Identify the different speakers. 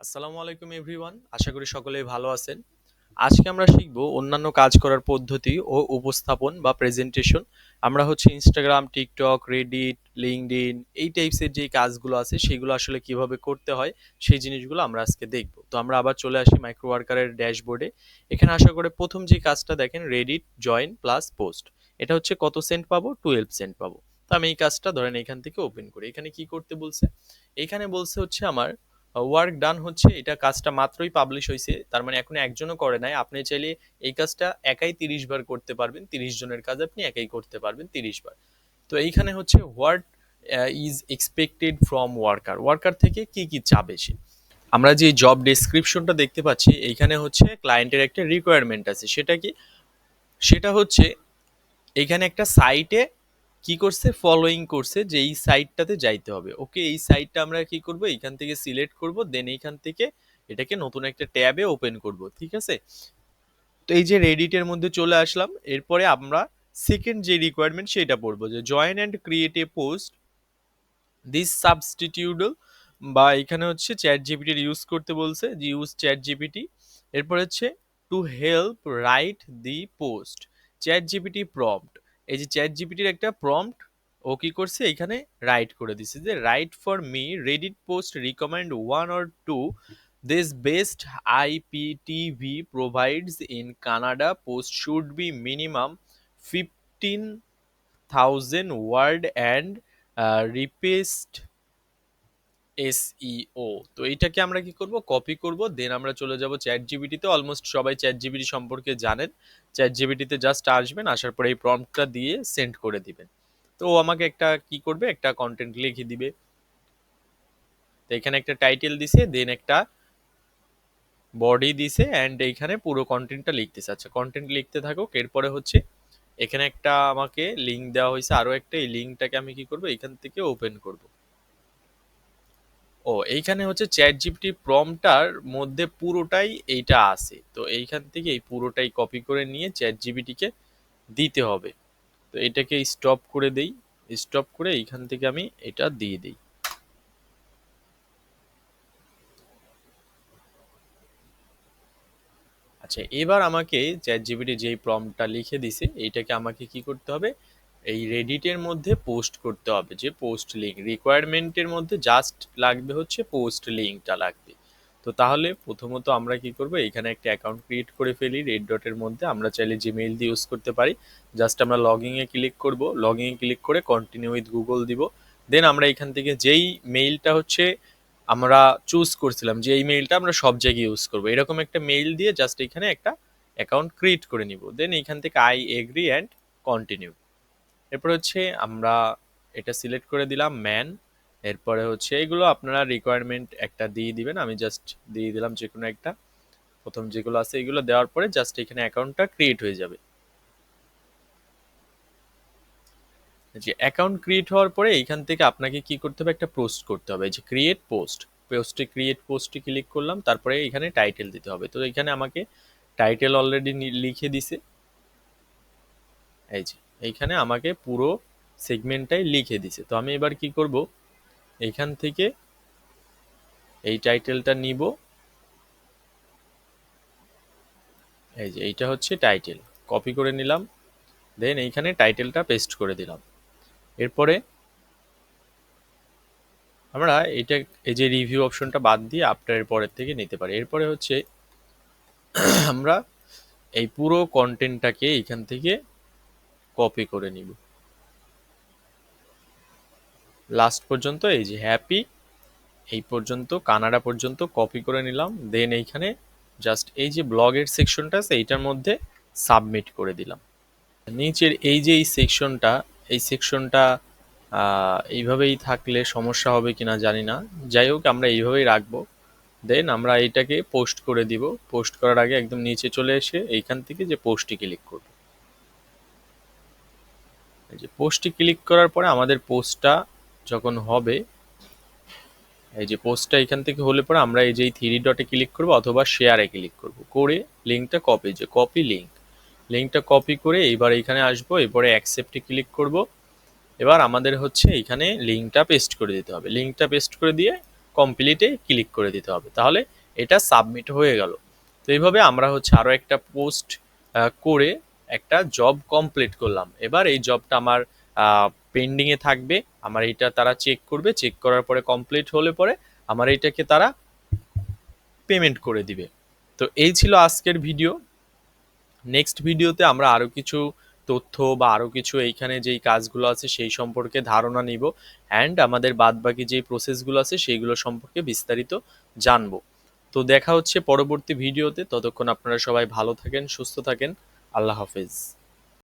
Speaker 1: আসসালামু আলাইকুম এভরিওয়ান, আশা করি সকলেই ভালো আছেন। আজকে আমরা শিখব অন্যান্য কাজ করার পদ্ধতি ও উপস্থাপন বা প্রেজেন্টেশন। আমরা ইনস্টাগ্রাম, টিকটক, রেডিট, লিঙ্কডইন এই টাইপসের যে কাজগুলো আছে সেগুলো আসলে কিভাবে করতে হয় সেই জিনিসগুলো আমরা আজকে দেখব। তো আমরা আবার চলে আসি মাইক্রো ওয়ার্কারের ড্যাশবোর্ডে। এখানে আশা করে প্রথম যে কাজটা দেখেন, রেডিট জয়েন প্লাস পোস্ট। এটা হচ্ছে কত সেন্ট পাবো? 12 সেন্ট পাবো। তো আমি এই কাজটা ধরেন এখান থেকে ওপেন করি। এখানে কি করতে বলছে? এখানে বলছে আমার ওয়ার্ক ডান হচ্ছে, এটা কাজটা মাত্রই পাবলিশ হয়েছে, তার মানে এখন একজনও করে নাই। আপনি চাইলে এই কাজটা একাই 30 বার করতে পারবেন, 30 জনের কাজ আপনি একাই করতে পারবেন 30 বার। তো এইখানে what is expected from worker, worker থেকে কি কি চাবে সে। আমরা যে জব ডেসক্রিপশনটা দেখতে পাচ্ছি এইখানে ক্লায়েন্টের একটা রিকোয়ারমেন্ট আছে। সেটা কি? সেটা এখানে একটা সাইটে কি করছে, ফলোইং করছে যে এই সাইটটাতে যাইতে হবে। ওকে, এই সাইটটা আমরা কি করব, এইখান থেকে সিলেক্ট করব, দেন এইখান থেকে এটাকে নতুন একটা ট্যাবে ওপেন করব। ঠিক আছে, তো এই যে রেডিটের মধ্যে চলে আসলাম। এরপরে আমরা সেকেন্ড যে রিকোয়ারমেন্ট সেটা পড়বো, যে join and create a post this সাবস্টিটিউডল, বা এখানে চ্যাট জিপিটির ইউজ করতে বলছে, যে ইউজ চ্যাট জিপিটি। এরপর to help write the post chat GPT prompt. এই যে চ্যাট জিপিটির একটা প্রম্পট ও কি করছে, এখানে রাইট করে দিছে, যে write for me Reddit post recommend one or two this best IPTV provides in Canada post should be minimum 15,000 word and রিপেস্ট এসইও। তো এইটাকে আমরা কি করব, কপি করব, দেন আমরা চলে যাব চ্যাট জিপিটিতে। অলমোস্ট সবাই চ্যাট জিপিটি সম্পর্কে জানেন। চ্যাট জিপিটিতে জাস্ট আসবেন, আসার পরে এই প্রম্পটটা দিয়ে সেন্ড করে দিবেন। তো ও আমাকে একটা কি করবে, একটা কন্টেন্ট লিখে দিবে। তো এখানে একটা টাইটেল দিছে, দেন একটা বডি দিছে, অ্যান্ড এইখানে পুরো কন্টেন্টটা লিখতেছে। আচ্ছা, কন্টেন্ট লিখতে থাকুক। এরপরে এখানে একটা আমাকে লিঙ্ক দেওয়া হয়েছে, আরো একটা। এই লিঙ্কটাকে আমি কি করব, এখান থেকে ওপেন করব। ও, এইখানে চ্যাট জিপিটি প্রম্পটার মধ্যে পুরোটাই এইটা আছে। তো এইখান থেকে এই পুরোটাই কপি করে নিয়ে চ্যাট জিপিটিকে দিতে হবে। তো এটাকে স্টপ করে দেই, স্টপ করে এইখান থেকে আমি এটা দিয়ে দিই। আচ্ছা, এবার আমাকে চ্যাট জিপিটি যেই প্রম্পটটা লিখে দিছে এইটাকে আমাকে কি করতে হবে, এই রেডিটের মধ্যে পোস্ট করতে হবে। যে পোস্ট লিঙ্ক রিকোয়ারমেন্টের মধ্যে জাস্ট লাগবে পোস্ট লিঙ্কটা লাগবে। তো তাহলে প্রথমত আমরা কি করব, এখানে একটা অ্যাকাউন্ট ক্রিয়েট করে ফেলি রেড ডটের মধ্যে। আমরা চাইলে জিমেইল দিয়ে ইউজ করতে পারি। জাস্ট আমরা লগইন এ ক্লিক করব, লগইন এ ক্লিক করে কন্টিনিউ উইথ গুগল দিব। দেন আমরা এখান থেকে যেই মেইলটা আমরা চুজ করছিলাম, যে এই মেইলটা আমরা সব জায়গায় ইউজ করবো, এরকম একটা মেইল দিয়ে জাস্ট এখানে একটা অ্যাকাউন্ট ক্রিয়েট করে নিব। দেন এইখান থেকে আই এগ্রি অ্যান্ড কন্টিনিউ। এরপর আমরা এটা সিলেক্ট করে দিলাম ম্যান। এরপরে এগুলো আপনারা রিকোয়ারমেন্ট একটা দিয়ে দিবেন, আমি জাস্ট দিয়ে দিলাম যে কোনো একটা। প্রথম যেগুলো আছে এগুলো দেওয়ার পরে জাস্ট এখানে অ্যাকাউন্টটা ক্রিয়েট হয়ে যাবে। যে অ্যাকাউন্ট ক্রিয়েট হওয়ার পরে এইখান থেকে আপনাকে কি করতে হবে, একটা পোস্ট করতে হবে। যে ক্রিয়েট পোস্ট, পোস্টে ক্রিয়েট পোস্টে ক্লিক করলাম, তারপরে এখানে টাইটেল দিতে হবে। তো এখানে আমাকে টাইটেল অলরেডি লিখে দিছে। এই যে এইখানে আমাকে পুরো সেগমেন্টটাই লিখে দিছে। তো আমি এবার কি করব, এইখান থেকে এই টাইটেলটা নিব। এই যে এইটা টাইটেল, কপি করে নিলাম। দেন এইখানে টাইটেলটা পেস্ট করে দিলাম। এরপরে আমরা এটা, এই যে রিভিউ অপশনটা বাদ দিয়ে আফটারের পরের থেকে নিতে পারি। এরপরে আমরা এই পুরো কন্টেন্টটাকে এখান থেকে কপি করে নিব লাস্ট পর্যন্ত। এই যে হ্যাপি এই পর্যন্ত, কানাডা পর্যন্ত কপি করে নিলাম। দেন এইখানে জাস্ট এই যে ব্লগের সেকশনটা আছে এইটার মধ্যে সাবমিট করে দিলাম। নিচের এই যে এই সেকশনটা, এই সেকশনটা এইভাবেই থাকলে সমস্যা হবে কিনা জানি না। যাই হোক, আমরা এইভাবেই রাখবো। দেন আমরা এইটাকে পোস্ট করে দিব। পোস্ট করার আগে একদম নিচে চলে এসে এইখান থেকে যে পোস্টে ক্লিক করব। এই যে পোস্টে ক্লিক করার পরে আমাদের পোস্টটা যখন হবে, এই যে পোস্টটা এখান থেকে হলে পরে আমরা এই যে থ্রি ডটে ক্লিক করব অথবা শেয়ারে ক্লিক করব, করে লিঙ্কটা কপি, যে কপি লিঙ্ক, লিঙ্কটা কপি করে এবার এখানে আসবো। এরপরে অ্যাকসেপ্টে ক্লিক করব। এবার আমাদের এখানে লিঙ্কটা পেস্ট করে দিতে হবে। লিঙ্কটা পেস্ট করে দিয়ে কমপ্লিটে ক্লিক করে দিতে হবে, তাহলে এটা সাবমিট হয়ে গেল। তো এইভাবে আমরা হচ্ছে আরও একটা পোস্ট করে একটা জব কমপ্লিট করলাম। এবার এই জবটা আমার পেন্ডিংয়ে থাকবে, আমার এটা তারা চেক করবে, চেক করার পরে কমপ্লিট হলে পরে আমার এইটাকে তারা পেমেন্ট করে দিবে। তো এই ছিল আজকের ভিডিও। নেক্সট ভিডিওতে আমরা আরও কিছু তথ্য বা আরও কিছু এইখানে যেই কাজগুলো আছে সেই সম্পর্কে ধারণা নিব, অ্যান্ড আমাদের বাদবাকি যেই প্রসেসগুলো আছে সেইগুলো সম্পর্কে বিস্তারিত জানবো। তো দেখা হচ্ছে পরবর্তী ভিডিওতে, ততক্ষণ আপনারা সবাই ভালো থাকেন, সুস্থ থাকেন। আল্লাহ হাফেজ।